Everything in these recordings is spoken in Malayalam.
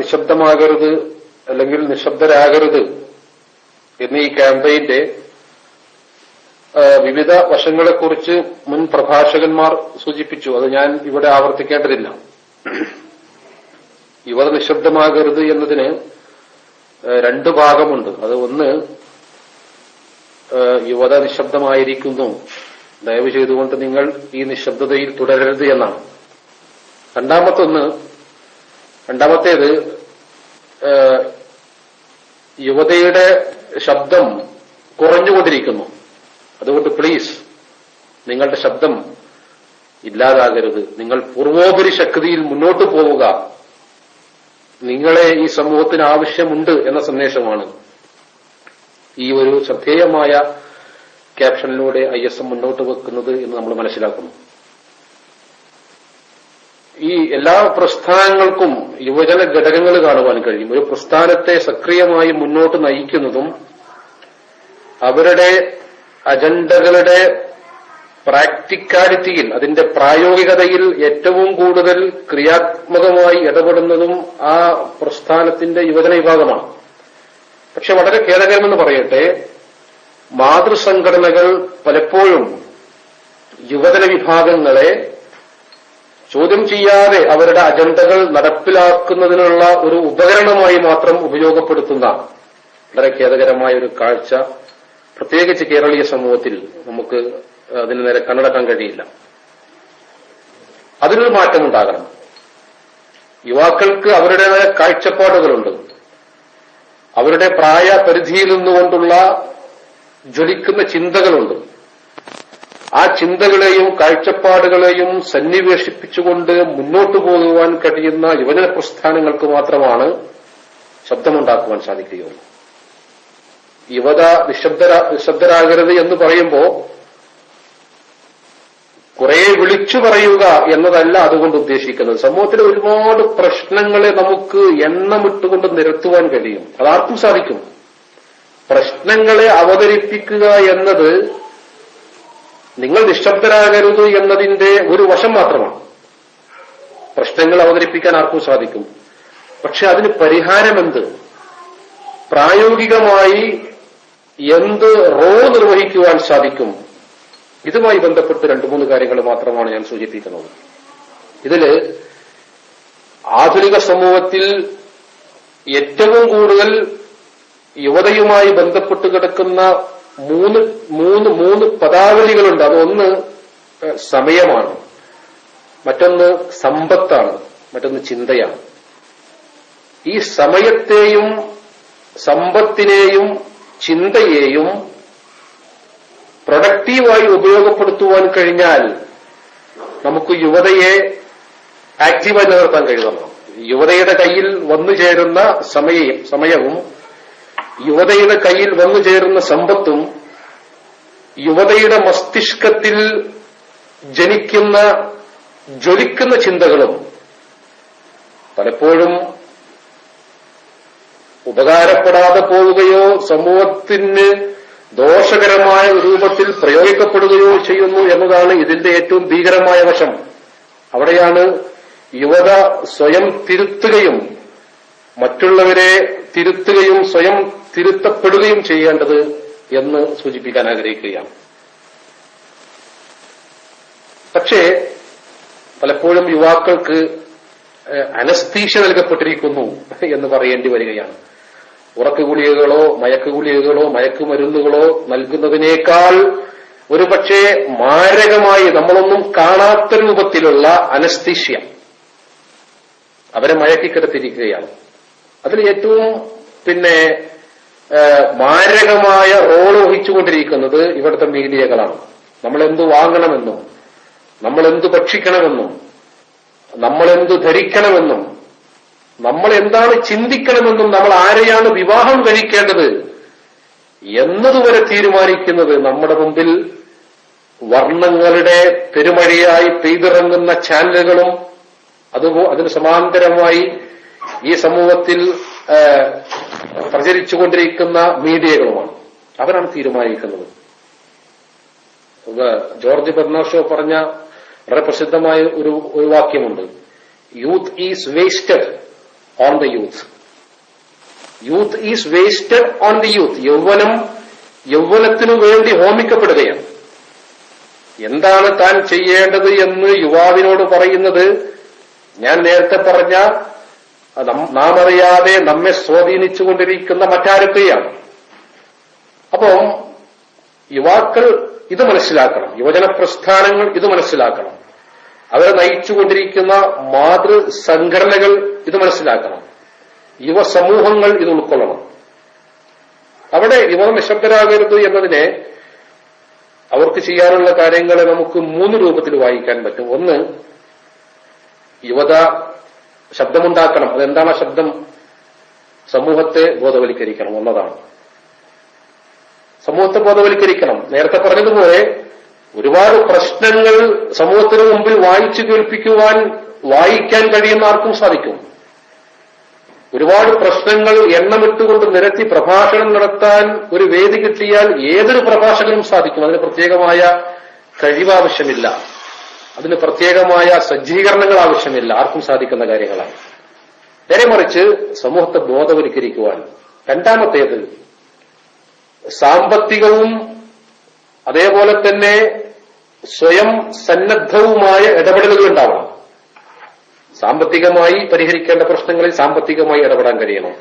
നിശബ്ദമാകരുത് അല്ലെങ്കിൽ നിശബ്ദരാകരുത് എന്നീ ക്യാമ്പയിന്റെ വിവിധ വശങ്ങളെക്കുറിച്ച് മുൻ പ്രഭാഷകന്മാർ സൂചിപ്പിച്ചു. അത് ഞാൻ ഇവിടെ ആവർത്തിക്കേണ്ടതില്ല. യുവത നിശബ്ദമാകരുത് എന്നതിന് രണ്ടു ഭാഗമുണ്ട്. അത് ഒന്ന്, യുവത നിശബ്ദമായിരിക്കുന്നു, ദയവ് ചെയ്തുകൊണ്ട് നിങ്ങൾ ഈ നിശബ്ദതയിൽ തുടരരുത് എന്നാണ്. രണ്ടാമത്തേത് യുവതയുടെ ശബ്ദം കുറഞ്ഞുകൊണ്ടിരിക്കുന്നു, അതുകൊണ്ട് പ്ലീസ് നിങ്ങളുടെ ശബ്ദം ഇല്ലാതാകരുത്, നിങ്ങൾ പൂർവോപരി ശക്തിയിൽ മുന്നോട്ട് പോവുക, നിങ്ങളെ ഈ സമൂഹത്തിന് ആവശ്യമുണ്ട് എന്ന സന്ദേശമാണ് ഈ ഒരു ശ്രദ്ധേയമായ ക്യാപ്ഷനിലൂടെ ISM മുന്നോട്ട് വെക്കുന്നത് എന്ന് നമ്മൾ മനസ്സിലാക്കുന്നു. ഈ എല്ലാ പ്രസ്ഥാനങ്ങൾക്കും യുവജന ഘടകങ്ങൾ കാണുവാൻ കഴിയും. ഒരു പ്രസ്ഥാനത്തെ സക്രിയമായി മുന്നോട്ട് നയിക്കുന്നതും അവരുടെ അജണ്ടകളുടെ പ്രാക്ടിക്കാലിറ്റിയിൽ, അതിന്റെ പ്രായോഗികതയിൽ ഏറ്റവും കൂടുതൽ ക്രിയാത്മകമായി ഇടപെടുന്നതും ആ പ്രസ്ഥാനത്തിന്റെ യുവജന വിഭാഗമാണ്. പക്ഷെ വളരെ ഖേദകരമെന്ന് പറയട്ടെ, മാതൃസംഘടനകൾ പലപ്പോഴും യുവജന വിഭാഗങ്ങളെ ചോദ്യം ചെയ്യാതെ അവരുടെ അജണ്ടകൾ നടപ്പിലാക്കുന്നതിനുള്ള ഒരു ഉപകരണമായി മാത്രം ഉപയോഗപ്പെടുത്തുന്ന വളരെ ഖേദകരമായ ഒരു കാഴ്ച പ്രത്യേകിച്ച് കേരളീയ സമൂഹത്തിൽ നമുക്ക് അതിന് നേരെ കണ്ണടക്കാൻ കഴിയില്ല. അതിനൊരു മാറ്റമുണ്ടാകണം. യുവാക്കൾക്ക് അവരുടേതായ കാഴ്ചപ്പാടുകളുണ്ട്. അവരുടെ പ്രായപരിധിയിൽ നിന്നുകൊണ്ടുള്ള ജ്വലിക്കുന്ന ചിന്തകളുണ്ട്. ആ ചിന്തകളെയും കാഴ്ചപ്പാടുകളെയും സന്നിവേശിപ്പിച്ചുകൊണ്ട് മുന്നോട്ടു പോകുവാൻ കഴിയുന്ന യുവജന പ്രസ്ഥാനങ്ങൾക്ക് മാത്രമാണ് ശബ്ദമുണ്ടാക്കുവാൻ സാധിക്കുകയുള്ളൂ. യുവത നിശബ്ദരാകരുത് എന്ന് പറയുമ്പോൾ കുറെ വിളിച്ചു പറയുക എന്നതല്ല അതുകൊണ്ട് ഉദ്ദേശിക്കുന്നത്. സമൂഹത്തിലെ ഒരുപാട് പ്രശ്നങ്ങളെ നമുക്ക് എണ്ണമിട്ടുകൊണ്ട് നിരത്തുവാൻ കഴിയും. അതാർക്കും സാധിക്കും. പ്രശ്നങ്ങളെ അവതരിപ്പിക്കുക എന്നത് നിങ്ങൾ നിശബ്ദരാകരുത് എന്നതിന്റെ ഒരു വശം മാത്രമാണ്. പ്രശ്നങ്ങൾ അവതരിപ്പിക്കാൻ ആർക്കും സാധിക്കും. പക്ഷെ അതിന് പരിഹാരമെന്ത്, പ്രായോഗികമായി എന്ത് റോൾ നിർവഹിക്കുവാൻ സാധിക്കും, ഇതുമായി ബന്ധപ്പെട്ട് 2-3 കാര്യങ്ങൾ മാത്രമാണ് ഞാൻ സൂചിപ്പിക്കുന്നത്. ഇതില് ആധുനിക സമൂഹത്തിൽ ഏറ്റവും കൂടുതൽ യുവതയുമായി ബന്ധപ്പെട്ട് കിടക്കുന്ന മൂന്ന് പദാവലികളുണ്ട്. അതൊന്ന് സമയമാണ്, മറ്റൊന്ന് സമ്പത്താണ്, മറ്റൊന്ന് ചിന്തയാണ്. ഈ സമയത്തെയും സമ്പത്തിനെയും ചിന്തയെയും പ്രൊഡക്റ്റീവായി ഉപയോഗപ്പെടുത്തുവാൻ കഴിഞ്ഞാൽ നമുക്ക് യുവതയെ ആക്റ്റീവായി നിലനിർത്താൻ കഴിയുന്നു. യുവതയുടെ കയ്യിൽ വന്നു ചേരുന്ന സമയവും യുവതയുടെ കയ്യിൽ വന്നു ചേരുന്ന സമ്പത്തും യുവതയുടെ മസ്തിഷ്കത്തിൽ ജനിക്കുന്ന ജ്വലിക്കുന്ന ചിന്തകളും പലപ്പോഴും ഉപകാരപ്പെടാതെ പോവുകയോ സമൂഹത്തിന് ദോഷകരമായ രൂപത്തിൽ പ്രയോഗിക്കപ്പെടുകയോ ചെയ്യുന്നു എന്നതാണ് ഇതിന്റെ ഏറ്റവും ഭീകരമായ വശം. അവിടെയാണ് യുവത സ്വയം തിരുത്തുകയും മറ്റുള്ളവരെ തിരുത്തുകയും സ്വയം തിരുത്തപ്പെടുകയും ചെയ്യേണ്ടത് എന്ന് സൂചിപ്പിക്കാൻ ആഗ്രഹിക്കുകയാണ്. പക്ഷേ പലപ്പോഴും യുവാക്കൾക്ക് അനസ്തീഷ്യ നൽകപ്പെട്ടിരിക്കുന്നു എന്ന് പറയേണ്ടി വരികയാണ്. ഉറക്കുഗുളികകളോ മയക്കുഗുളികകളോ മയക്കുമരുന്നുകളോ നൽകുന്നതിനേക്കാൾ ഒരുപക്ഷെ മാരകമായി നമ്മളൊന്നും കാണാത്ത രൂപത്തിലുള്ള അനസ്തീഷ്യ അവരെ മയക്കിക്കിടത്തിരിക്കുകയാണ്. അതിൽ ഏറ്റവും മാരകമായ റോള് വഹിച്ചുകൊണ്ടിരിക്കുന്നത് ഇവിടുത്തെ മീഡിയകളാണ്. നമ്മളെന്ത് വാങ്ങണമെന്നും നമ്മളെന്ത് ഭക്ഷിക്കണമെന്നും നമ്മളെന്ത് ധരിക്കണമെന്നും നമ്മൾ എന്താണ് ചിന്തിക്കണമെന്നും നമ്മൾ ആരെയാണ് വിവാഹം കഴിക്കേണ്ടത് എന്നതുവരെ തീരുമാനിക്കുന്നത് നമ്മുടെ മുമ്പിൽ വർണ്ണങ്ങളുടെ പെരുമഴയായി പെയ്തിറങ്ങുന്ന ചാനലുകളും അതിന് സമാന്തരമായി ഈ സമൂഹത്തിൽ പ്രചരിച്ചുകൊണ്ടിരിക്കുന്ന മീഡിയകളുമാണ്. അവരാണ് തീരുമാനിക്കുന്നത്. ജോർജ് ബെർണാഷോ പറഞ്ഞ വളരെ പ്രസിദ്ധമായ ഒരു വാക്യമുണ്ട്, youth is wasted on the youth. Youth is wasted on the youth. യൗവനത്തിനു വേണ്ടി ഹോമിക്കപ്പെടുകയാണ്. എന്താണ് താൻ ചെയ്യേണ്ടത് എന്ന് യുവാവിനോട് പറയുന്നത് ഞാൻ നേരത്തെ പറഞ്ഞ നാം അറിയാതെ നമ്മെ സ്വാധീനിച്ചുകൊണ്ടിരിക്കുന്ന മറ്റാരൊക്കെയാണ്. അപ്പോ യുവാക്കൾ ഇത് മനസ്സിലാക്കണം, യുവജന പ്രസ്ഥാനങ്ങൾ ഇത് മനസ്സിലാക്കണം, അവരെ നയിച്ചുകൊണ്ടിരിക്കുന്ന മാതൃസംഘടനകൾ ഇത് മനസ്സിലാക്കണം, യുവസമൂഹങ്ങൾ ഇത് ഉൾക്കൊള്ളണം. അവിടെ യുവ നിശബ്ദരാകരുത് എന്നതിനെ അവർക്ക് ചെയ്യാനുള്ള കാര്യങ്ങളെ നമുക്ക് 3 രൂപത്തിൽ വായിക്കാൻ പറ്റും. ഒന്ന്, യുവത ശബ്ദമുണ്ടാക്കണം. അതെന്താണ് ആ ശബ്ദം? സമൂഹത്തെ ബോധവൽക്കരിക്കണം എന്നതാണ്. സമൂഹത്തെ ബോധവൽക്കരിക്കണം. നേരത്തെ പറഞ്ഞതുപോലെ ഒരുപാട് പ്രശ്നങ്ങൾ സമൂഹത്തിന് മുമ്പിൽ വായിച്ചു കേൾപ്പിക്കുവാൻ, വായിക്കാൻ കഴിയുന്ന ആർക്കും സാധിക്കും. ഒരുപാട് പ്രശ്നങ്ങൾ എണ്ണമിട്ടുകൊണ്ട് നിരത്തി പ്രഭാഷണം നടത്താൻ ഒരു വേദി കിട്ടിയാൽ ഏതൊരു പ്രഭാഷകനും സാധിക്കും. അതിന് പ്രത്യേകമായ കഴിവ് ആവശ്യമില്ല, അതിന് പ്രത്യേകമായ സജ്ജീകരണങ്ങൾ ആവശ്യമില്ല, ആർക്കും സാധിക്കുന്ന കാര്യങ്ങളാണ്. നേരെ മറിച്ച് സമൂഹത്തെ ബോധവൽക്കരിക്കുവാൻ. രണ്ടാമത്തേത്, സാമ്പത്തികവും അതേപോലെ തന്നെ സ്വയം സന്നദ്ധവുമായ ഇടപെടലുകൾ ഉണ്ടാവണം. സാമ്പത്തികമായി പരിഹരിക്കേണ്ട പ്രശ്നങ്ങളിൽ സാമ്പത്തികമായി ഇടപെടാൻ കഴിയണം.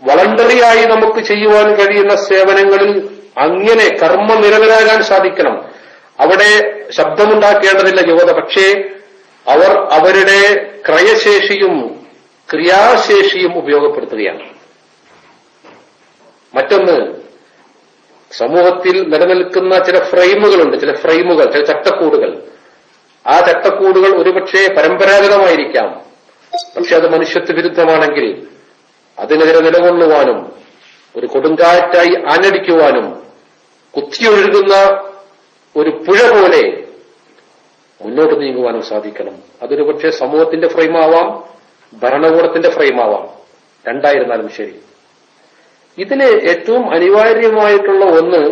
വളണ്ടറിയായി നമുക്ക് ചെയ്യുവാൻ കഴിയുന്ന സേവനങ്ങളിൽ അങ്ങനെ കർമ്മനിരതരാകാൻ സാധിക്കണം. അവിടെ ശബ്ദമുണ്ടാക്കേണ്ടതില്ല യുവത. പക്ഷേ അവർ അവരുടെ ക്രയശേഷിയും ക്രിയാശേഷിയും ഉപയോഗപ്പെടുത്തുകയാണ്. മറ്റൊന്ന്, സമൂഹത്തിൽ നിലനിൽക്കുന്ന ചില ഫ്രെയിമുകളുണ്ട്, ചില ചട്ടക്കൂടുകൾ. ആ ചട്ടക്കൂടുകൾ ഒരുപക്ഷെ പരമ്പരാഗതമായിരിക്കാം. പക്ഷെ അത് മനുഷ്യത്വ വിരുദ്ധമാണെങ്കിൽ അതിനെതിരെ നിലകൊള്ളുവാനും ഒരു കൊടുങ്കാറ്റായി ആഞ്ഞടിക്കുവാനും കുത്തിയൊഴുകുന്ന ഒരു പുഴ പോലെ മുന്നോട്ട് നീങ്ങുവാനും സാധിക്കണം. അതൊരു പക്ഷേ സമൂഹത്തിന്റെ ഫ്രെയിമാവാം, ഭരണകൂടത്തിന്റെ ഫ്രെയിമാവാം, രണ്ടായിരുന്നാലും ശരി. ഇതിന് ഏറ്റവും അനിവാര്യമായിട്ടുള്ള ഒന്ന്,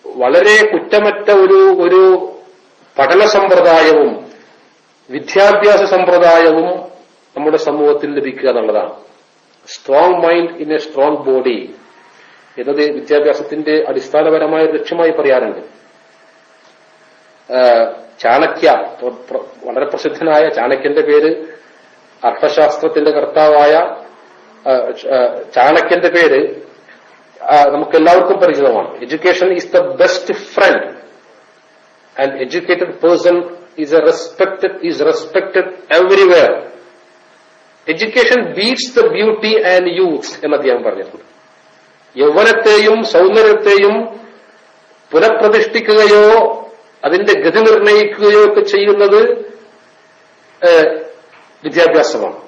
വളരെ കുറ്റമറ്റ ഒരു പഠന സമ്പ്രദായവും വിദ്യാഭ്യാസ സമ്പ്രദായവും നമ്മുടെ സമൂഹത്തിൽ ലഭിക്കുക എന്നുള്ളതാണ്. Strong mind in A strong body എന്നത് വിദ്യാഭ്യാസത്തിന്റെ അടിസ്ഥാനപരമായ ലക്ഷ്യമായി പറയാറുണ്ട്. ചാണക്യ, വളരെ പ്രസിദ്ധനായ ചാണക്യന്റെ പേര്, അർത്ഥശാസ്ത്രത്തിന്റെ കർത്താവായ ചാണക്യന്റെ പേര് നമുക്കെല്ലാവർക്കും പരിചിതമാണ്. Education is the best friend and educated person is respected everywhere. Education beats the beauty and youth എന്ന് അദ്ദേഹം പറഞ്ഞിട്ടുണ്ട്. യൗവനത്തെയും സൗന്ദര്യത്തെയും പുനഃപ്രതിഷ്ഠിക്കുകയോ അതിന്റെ ഗതി നിർണയിക്കുകയോ ഒക്കെ ചെയ്യുന്നത് വിദ്യാഭ്യാസമാണ്.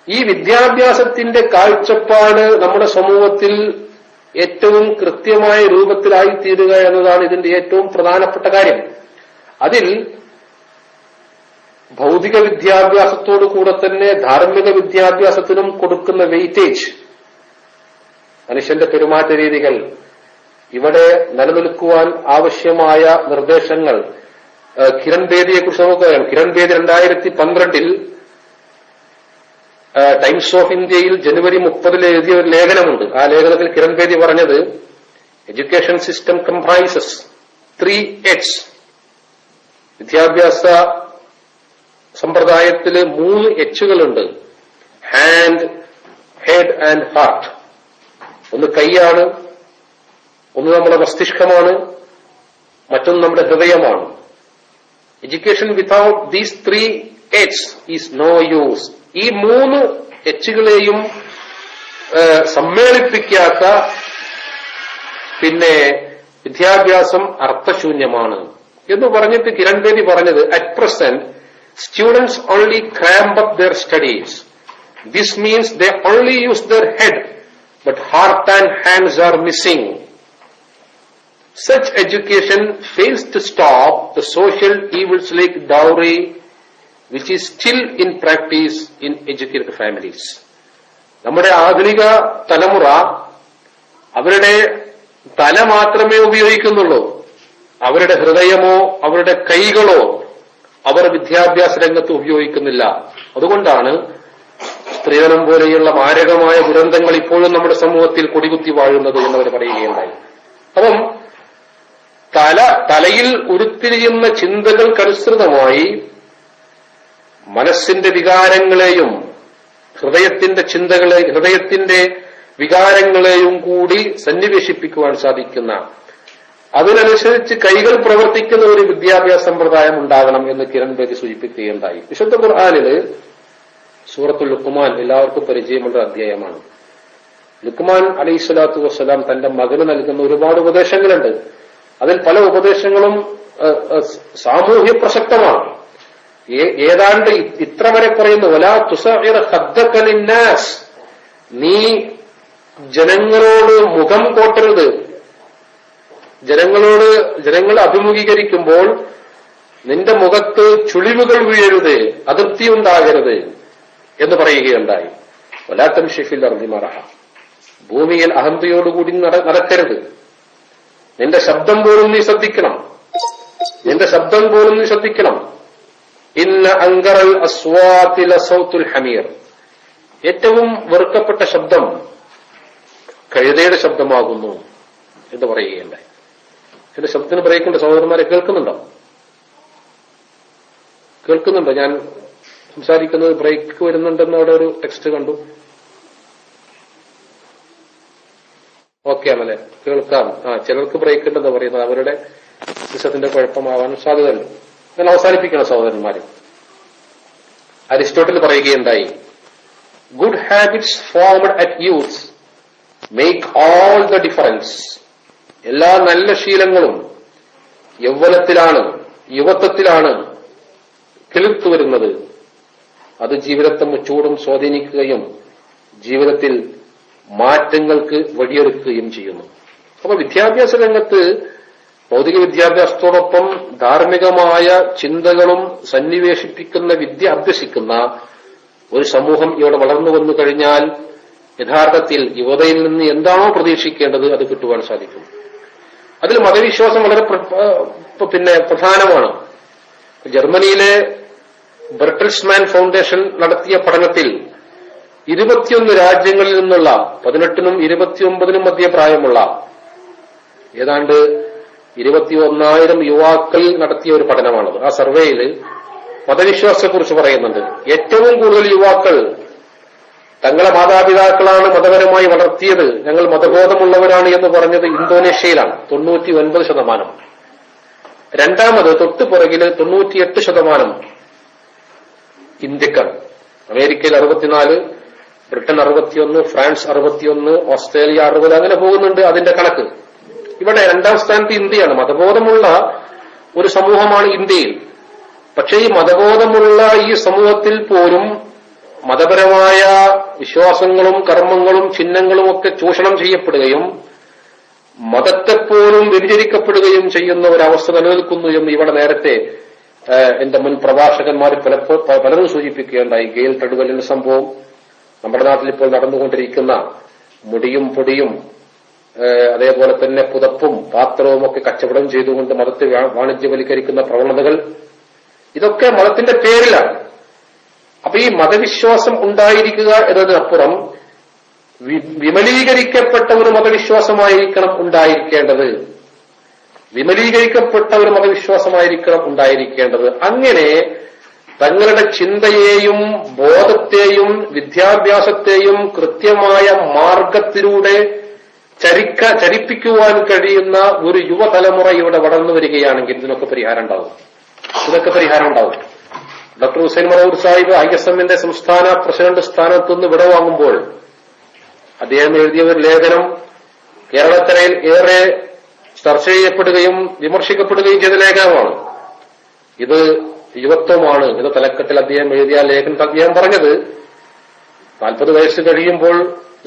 ഈ വിദ്യാഭ്യാസത്തിന്റെ കാഴ്ചപ്പാട് നമ്മുടെ സമൂഹത്തിൽ ഏറ്റവും കൃത്യമായ രൂപത്തിലായിത്തീരുക എന്നതാണ് ഇതിന്റെ ഏറ്റവും പ്രധാനപ്പെട്ട കാര്യം. അതിൽ ഭൗതിക വിദ്യാഭ്യാസത്തോടു കൂടെ തന്നെ ധാർമ്മിക വിദ്യാഭ്യാസത്തിനും കൊടുക്കുന്ന വെയിറ്റേജ്, മനുഷ്യന്റെ പെരുമാറ്റ രീതികൾ, ഇവിടെ നിലനിൽക്കുവാൻ ആവശ്യമായ നിർദ്ദേശങ്ങൾ. കിരൺ ബേദിയെക്കുറിച്ച് നമുക്കറിയാം. കിരൺ ബേദി 2012 ടൈംസ് ഓഫ് ഇന്ത്യയിൽ ജനുവരി 30 എഴുതിയ ഒരു ലേഖനമുണ്ട്. ആ ലേഖനത്തിൽ കിരൺ ബേദി പറഞ്ഞത്, എഡ്യൂക്കേഷൻ സിസ്റ്റം കംപ്രൈസസ് 3 H's. വിദ്യാഭ്യാസ സമ്പ്രദായത്തില് 3 H'കളുണ്ട്: ഹാൻഡ്, ഹെഡ് ആൻഡ് ഹാർട്ട്. ഒന്ന് കൈയാണ്, ഒന്ന് നമ്മുടെ മസ്തിഷ്കമാണ്, മറ്റൊന്ന് നമ്മുടെ ഹൃദയമാണ്. Education without these 3 H's is no use. ഈ 3 H'കളെയും സമ്മേളിപ്പിക്കാത്ത പിന്നെ വിദ്യാഭ്യാസം അർത്ഥശൂന്യമാണ് എന്ന് പറഞ്ഞിട്ട് കിരൺ ബേദി പറഞ്ഞത്, at present students only cramp up their studies. This means they only use their head, but heart and hands are missing. Such education fails to stop the social evils like dowry, which is still in practice in educated families. നമ്മുടെ ആധുനിക തലമുറ അവരുടെ തല മാത്രമേ ഉപയോഗിക്കുന്നുള്ളൂ. അവരുടെ ഹൃദയമോ അവരുടെ കൈകളോ അവർ വിദ്യാഭ്യാസ രംഗത്ത് ഉപയോഗിക്കുന്നില്ല. അതുകൊണ്ടാണ് സ്ത്രീധനം പോലെയുള്ള മാരകമായ ദുരന്തങ്ങൾ ഇപ്പോഴും നമ്മുടെ സമൂഹത്തിൽ കൊടികുത്തി വാഴുന്നത് എന്നവർ പറയുകയുണ്ടായി. അപ്പം തലയിൽ ഉരുത്തിരിയുന്ന ചിന്തകൾക്കനുസൃതമായി മനസ്സിന്റെ വികാരങ്ങളെയും ഹൃദയത്തിന്റെ വികാരങ്ങളെയും കൂടി സന്നിവേശിപ്പിക്കുവാൻ സാധിക്കുന്ന, അതിനനുസരിച്ച് കൈകൾ പ്രവർത്തിക്കുന്ന ഒരു വിദ്യാഭ്യാസ സമ്പ്രദായം ഉണ്ടാകണം എന്ന് കിരൺ ബേദി സൂചിപ്പിക്കുകയുണ്ടായി. വിശുദ്ധ ഖുർആനില് സൂറത്തുൽ ലുഖ്മാൻ എല്ലാവർക്കും പരിചയമുള്ള അധ്യായമാണ്. ലുഖ്മാൻ അലൈഹിസ്സലാത്തു വസ്സലാം തന്റെ മകന് നൽകുന്ന ഒരുപാട് ഉപദേശങ്ങളുണ്ട്. അതിൽ പല ഉപദേശങ്ങളും സാമൂഹ്യ പ്രസക്തമാണ്. ഏതാണ്ട് ഇത്ര വരെ പറയുന്നു, വലാ തുസഇർ ഖദ്ദക ലിന്നാസ്, നീ ജനങ്ങളോട് മുഖം കോട്ടരുത്, ജനങ്ങൾ അഭിമുഖീകരിക്കുമ്പോൾ നിന്റെ മുഖത്ത് ചുളിവുകൾ വീഴരുത്, അതിർത്തി ഉണ്ടാകരുത് എന്ന് പറയുകയുണ്ടായി. വലാ തംശി ഫിൽ അർദി മറഹ, ഭൂമിയിൽ അഹന്തയോടുകൂടി നടക്കരുത്. നിന്റെ ശബ്ദം പോലും നീ ശ്രദ്ധിക്കണം. ഇന്ന അങ്കറൽ അസ്വാതി ലസൗത്തുൽ ഹമീർ, ഏറ്റവും വെറുക്കപ്പെട്ട ശബ്ദം കഴുതയുടെ ശബ്ദമാകുന്നു എന്ന് പറയുകയുണ്ടായി. എന്റെ ശബ്ദത്തിന് ബ്രേക്കുണ്ട് സഹോദരന്മാരെ, കേൾക്കുന്നുണ്ടോ? ഞാൻ സംസാരിക്കുന്നത് ബ്രേക്ക് വരുന്നുണ്ടെന്ന് അവിടെ ഒരു ടെക്സ്റ്റ് കണ്ടു. ഓക്കെ ആണല്ലേ, കേൾക്കാം. ചിലർക്ക് ബ്രേക്ക് ഉണ്ടെന്ന് പറയുന്നത് അവരുടെ സിസ്റ്റത്തിന്റെ കുഴപ്പമാവാൻ സാധ്യതയുണ്ട്. ഞാൻ അവസാനിപ്പിക്കണം സഹോദരന്മാരെ. അരിസ്റ്റോട്ടിൽ പറയുകയുണ്ടായി, good habits formed at youth make all the difference. എല്ലാ നല്ല ശീലങ്ങളും യുവത്വത്തിലാണ് കിളിർത്തു വരുന്നത്. അത് ജീവിതത്തെ മുച്ചൂടും സ്വാധീനിക്കുകയും ജീവിതത്തിൽ മാറ്റങ്ങൾക്ക് വഴിയൊരുക്കുകയും ചെയ്യുന്നു. അപ്പൊ വിദ്യാഭ്യാസ രംഗത്ത് ഭൗതിക വിദ്യാഭ്യാസത്തോടൊപ്പം ധാർമ്മികമായ ചിന്തകളും സന്നിവേശിപ്പിക്കുന്ന വിദ്യ അഭ്യസിക്കുന്ന ഒരു സമൂഹം ഇവിടെ വളർന്നു വന്നു കഴിഞ്ഞാൽ യഥാർത്ഥത്തിൽ യുവതയിൽ നിന്ന് എന്താണോ പ്രതീക്ഷിക്കേണ്ടത് അത് കിട്ടുവാൻ സാധിക്കും. അതിൽ മതവിശ്വാസം വളരെ പ്രധാനമാണ്. ജർമ്മനിയിലെ ബെർട്ടൽസ്മാൻ ഫൗണ്ടേഷൻ നടത്തിയ പഠനത്തിൽ 21 രാജ്യങ്ങളിൽ നിന്നുള്ള 18നും 29നും മധ്യ പ്രായമുള്ള ഏതാണ്ട് 21,000 യുവാക്കൾ നടത്തിയ ഒരു പഠനമാണത്. ആ സർവേയിൽ മതവിശ്വാസത്തെക്കുറിച്ച് പറയുന്നുണ്ട്. ഏറ്റവും കൂടുതൽ യുവാക്കൾ തങ്ങളെ മാതാപിതാക്കളാണ് മതപരമായി വളർത്തിയത്, ഞങ്ങൾ മതബോധമുള്ളവരാണ് എന്ന് പറഞ്ഞത് ഇന്തോനേഷ്യയിലാണ്, 99%. രണ്ടാമത് തൊട്ടു പുറകില് 98% ഇന്ത്യക്കാർ. അമേരിക്കയിൽ 64, ബ്രിട്ടൻ 61, ഫ്രാൻസ് 61, ഓസ്ട്രേലിയ 60, അങ്ങനെ പോകുന്നുണ്ട് അതിന്റെ കണക്ക്. ഇവിടെ രണ്ടാം സ്ഥാനത്ത് ഇന്ത്യയാണ്. മതബോധമുള്ള ഒരു സമൂഹമാണ് ഇന്ത്യയിൽ. പക്ഷേ ഈ മതബോധമുള്ള ഈ സമൂഹത്തിൽ പോലും മതപരമായ വിശ്വാസങ്ങളും കർമ്മങ്ങളും ചിഹ്നങ്ങളും ഒക്കെ ചൂഷണം ചെയ്യപ്പെടുകയും മതത്തെപ്പോലും വ്യതിചരിക്കപ്പെടുകയും ചെയ്യുന്ന ഒരവസ്ഥ നിലനിൽക്കുന്നു എന്ന് ഇവിടെ നേരത്തെ എന്റെ മുൻ പ്രഭാഷകന്മാർ പലരും സൂചിപ്പിക്കുകയുണ്ടായി. ഗെയിൽ ട്രെഡ്വെല്ലിന്റെ സംഭവം, നമ്മുടെ നാട്ടിൽ ഇപ്പോൾ നടന്നുകൊണ്ടിരിക്കുന്ന മുടിയും പൊടിയും അതേപോലെ തന്നെ പുതപ്പും പാത്രവും ഒക്കെ കച്ചവടം ചെയ്തുകൊണ്ട് മതത്തെ വാണിജ്യവൽക്കരിക്കുന്ന പ്രവണതകൾ, ഇതൊക്കെ മതത്തിന്റെ പേരിലാണ്. അപ്പൊ ഈ മതവിശ്വാസം ഉണ്ടായിരിക്കുക എന്നതിനപ്പുറം വിമലീകരിക്കപ്പെട്ട ഒരു മതവിശ്വാസമായിരിക്കണം ഉണ്ടായിരിക്കേണ്ടത്. അങ്ങനെ തങ്ങളുടെ ചിന്തയെയും ബോധത്തെയും വിദ്യാഭ്യാസത്തെയും കൃത്യമായ മാർഗത്തിലൂടെ ചരിപ്പിക്കുവാൻ കഴിയുന്ന ഒരു യുവതലമുറ ഇവിടെ വളർന്നു വരികയാണെങ്കിൽ ഇതിനൊക്കെ പരിഹാരം ഉണ്ടാവും. ഡോക്ടർ ഹുസൈൻ മടവൂർ സാഹിബ് ISMന്റെ സംസ്ഥാന പ്രസിഡന്റ് സ്ഥാനത്തുനിന്ന് വിടവാങ്ങുമ്പോൾ അദ്ദേഹം എഴുതിയ ഒരു ലേഖനം കേരളക്കരയിൽ ഏറെ ചർച്ച ചെയ്യപ്പെടുകയും വിമർശിക്കപ്പെടുകയും ചെയ്ത ലേഖനമാണ്. ഇത് യുവത്വമാണ് എന്ന തലക്കെട്ടിൽ അദ്ദേഹം എഴുതിയ ലേഖനത്തിൽ അദ്ദേഹം പറഞ്ഞത് 40 വയസ്സ് കഴിയുമ്പോൾ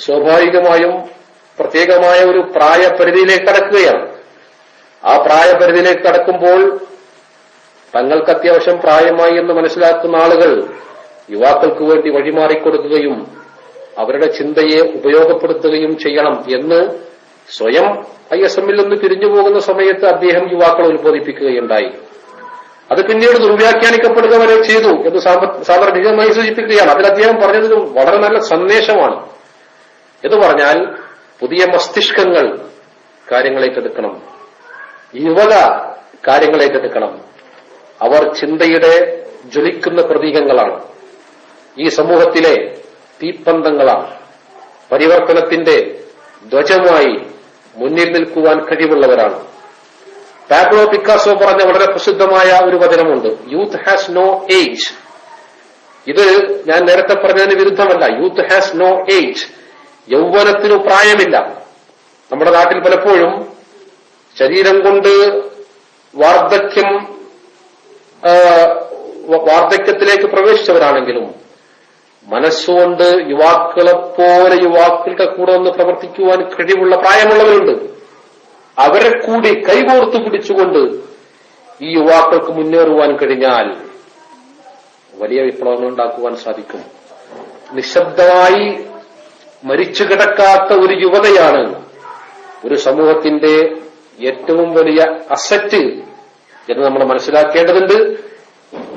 സ്വാഭാവികമായും പ്രത്യേകമായ ഒരു പ്രായപരിധിയിലേക്ക് കടക്കുകയാണ്. ആ പ്രായപരിധിയിലേക്ക് കടക്കുമ്പോൾ തങ്ങൾക്ക് അത്യാവശ്യം പ്രായമായി എന്ന് മനസ്സിലാക്കുന്ന ആളുകൾ യുവാക്കൾക്ക് വേണ്ടി വഴിമാറിക്കൊടുക്കുകയും അവരുടെ ചിന്തയെ ഉപയോഗപ്പെടുത്തുകയും ചെയ്യണം എന്ന് സ്വയം ISMൽ നിന്ന് പിരിഞ്ഞു പോകുന്ന സമയത്ത് അദ്ദേഹം യുവാക്കളെ ഉത്ബോധിപ്പിക്കുകയുണ്ടായി. അത് പിന്നീട് ദുർവ്യാഖ്യാനിക്കപ്പെടുക വരെ ചെയ്തു എന്ന് സാന്ദർഭികമായി സൂചിപ്പിക്കുകയാണ്. അതിൽ അദ്ദേഹം പറഞ്ഞത് വളരെ നല്ല സന്ദേശമാണ്. എന്ന് പറഞ്ഞാൽ പുതിയ മസ്തിഷ്കങ്ങൾ കാര്യങ്ങളേറ്റെടുക്കണം, യുവത കാര്യങ്ങളേറ്റെടുക്കണം. അവർ ചിന്തയുടെ ജ്വലിക്കുന്ന പ്രതീകങ്ങളാണ്, ഈ സമൂഹത്തിലെ തീപ്പന്തങ്ങളാണ്, പരിവർത്തനത്തിന്റെ ധ്വജമായി മുന്നിൽ നിൽക്കുവാൻ കഴിവുള്ളവരാണ്. പാബ്ലോ പിക്കാസോ പറഞ്ഞ വളരെ പ്രസിദ്ധമായ ഒരു വചനമുണ്ട്, യൂത്ത് ഹാസ് നോ ഏജ്. ഇത് ഞാൻ നേരത്തെ പറഞ്ഞതിന് വിരുദ്ധമല്ല. Youth has no age. യൗവനത്തിനു പ്രായമില്ല. നമ്മുടെ നാട്ടിൽ പലപ്പോഴും ശരീരം കൊണ്ട് വാർദ്ധക്യത്തിലേക്ക് പ്രവേശിച്ചവരാണെങ്കിലും മനസ്സുകൊണ്ട് യുവാക്കളെപ്പോലെ യുവാക്കളുടെ കൂടെ ഒന്ന് പ്രവർത്തിക്കുവാൻ കഴിവുള്ള പ്രായമുള്ളവരുണ്ട്. അവരെ കൂടി കൈകോർത്തു പിടിച്ചുകൊണ്ട് ഈ യുവാക്കൾക്ക് മുന്നേറുവാൻ കഴിഞ്ഞാൽ വലിയ വിപ്ലവങ്ങൾ ഉണ്ടാക്കുവാൻ സാധിക്കും. നിശബ്ദമായി മരിച്ചു കിടക്കാത്ത ഒരു യുവതയാണ് ഒരു സമൂഹത്തിന്റെ ഏറ്റവും വലിയ അസറ്റ് എന്ന് നമ്മൾ മനസ്സിലാക്കേണ്ടതുണ്ട്.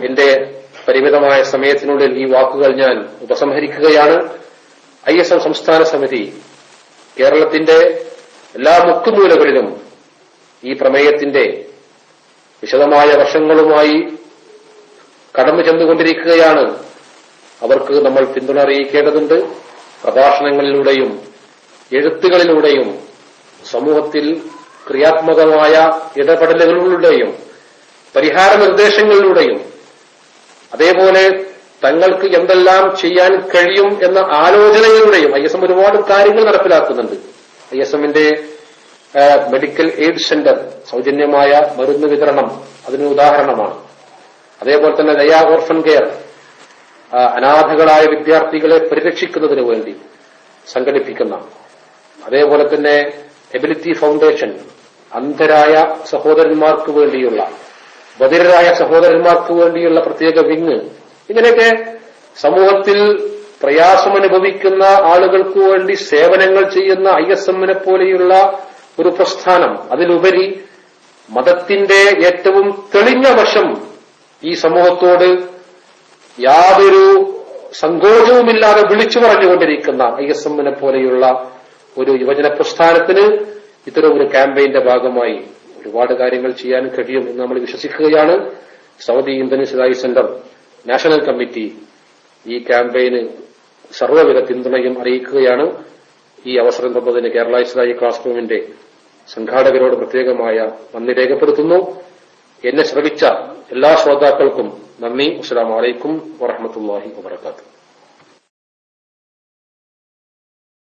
എന്റെ പരിമിതമായ സമയത്തിനുള്ളിൽ ഈ വാക്കുകൾ ഞാൻ ഉപസംഹരിക്കുകയാണ്. ISM സംസ്ഥാന സമിതി കേരളത്തിന്റെ എല്ലാ മുക്കുമൂലകളിലും ഈ പ്രമേയത്തിന്റെ വിശദമായ വശങ്ങളുമായി കടന്നു ചെന്നുകൊണ്ടിരിക്കുകയാണ്. അവർക്ക് നമ്മൾ പിന്തുണ അറിയിക്കേണ്ടതുണ്ട്. പ്രഭാഷണങ്ങളിലൂടെയും എഴുത്തുകളിലൂടെയും സമൂഹത്തിൽ ക്രിയാത്മകമായ ഇടപെടലുകളിലൂടെയും പരിഹാര നിർദ്ദേശങ്ങളിലൂടെയും അതേപോലെ തങ്ങൾക്ക് എന്തെല്ലാം ചെയ്യാൻ കഴിയും എന്ന ആലോചനയിലൂടെയും ISM ഒരുപാട് കാര്യങ്ങൾ നടപ്പിലാക്കുന്നുണ്ട്. ISMന്റെ മെഡിക്കൽ എയ്ഡ് സെന്റർ, സൗജന്യമായ മരുന്ന് വിതരണം അതിന് ഉദാഹരണമാണ്. അതേപോലെ തന്നെ ദയാ ഓർഫൻ കെയർ, അനാഥകളായ വിദ്യാർത്ഥികളെ പരിരക്ഷിക്കുന്നതിന് വേണ്ടി സംഘടിപ്പിക്കുന്ന, അതേപോലെ തന്നെ എബിലിറ്റി ഫൗണ്ടേഷൻ, അന്ധരായ സഹോദരന്മാർക്ക് വേണ്ടിയുള്ള, ബധിരരായ സഹോദരന്മാർക്ക് വേണ്ടിയുള്ള പ്രത്യേക വിങ്, ഇങ്ങനെയൊക്കെ സമൂഹത്തിൽ പ്രയാസമനുഭവിക്കുന്ന ആളുകൾക്ക് വേണ്ടി സേവനങ്ങൾ ചെയ്യുന്ന ISMനെ പോലെയുള്ള ഒരു പ്രസ്ഥാനം. അതിലുപരി മതത്തിന്റെ ഏറ്റവും തെളിഞ്ഞ വശം ഈ സമൂഹത്തോട് യാതൊരു സങ്കോചവുമില്ലാതെ വിളിച്ചു പറഞ്ഞുകൊണ്ടിരിക്കുന്ന ISMനെ പോലെയുള്ള ഒരു യുവജന പ്രസ്ഥാനത്തിന് ഇത്തരം ഒരു ക്യാമ്പയിന്റെ ഭാഗമായി ഒരുപാട് കാര്യങ്ങൾ ചെയ്യാൻ കഴിയും എന്ന് നമ്മൾ വിശ്വസിക്കുകയാണ്. സൗദി ഇന്ത്യൻ ഇസ്ലാഹി സെന്റർ നാഷണൽ കമ്മിറ്റി ഈ ക്യാമ്പയിന് സർവ്വവിധ പിന്തുണയും അറിയിക്കുകയാണ്. ഈ അവസരം തന്നതിന് കേരള ഇസ്ലാഹി ക്ലാസ് റൂമിന്റെ സംഘാടകരോട് പ്രത്യേകമായ നന്ദി രേഖപ്പെടുത്തുന്നു. എന്നെ ശ്രവിച്ച എല്ലാ ശ്രോതാക്കൾക്കും നന്ദി. അസ്സലാമു അലൈക്കും വറഹ്മത്തുള്ളാഹി വബറകാതുഹു.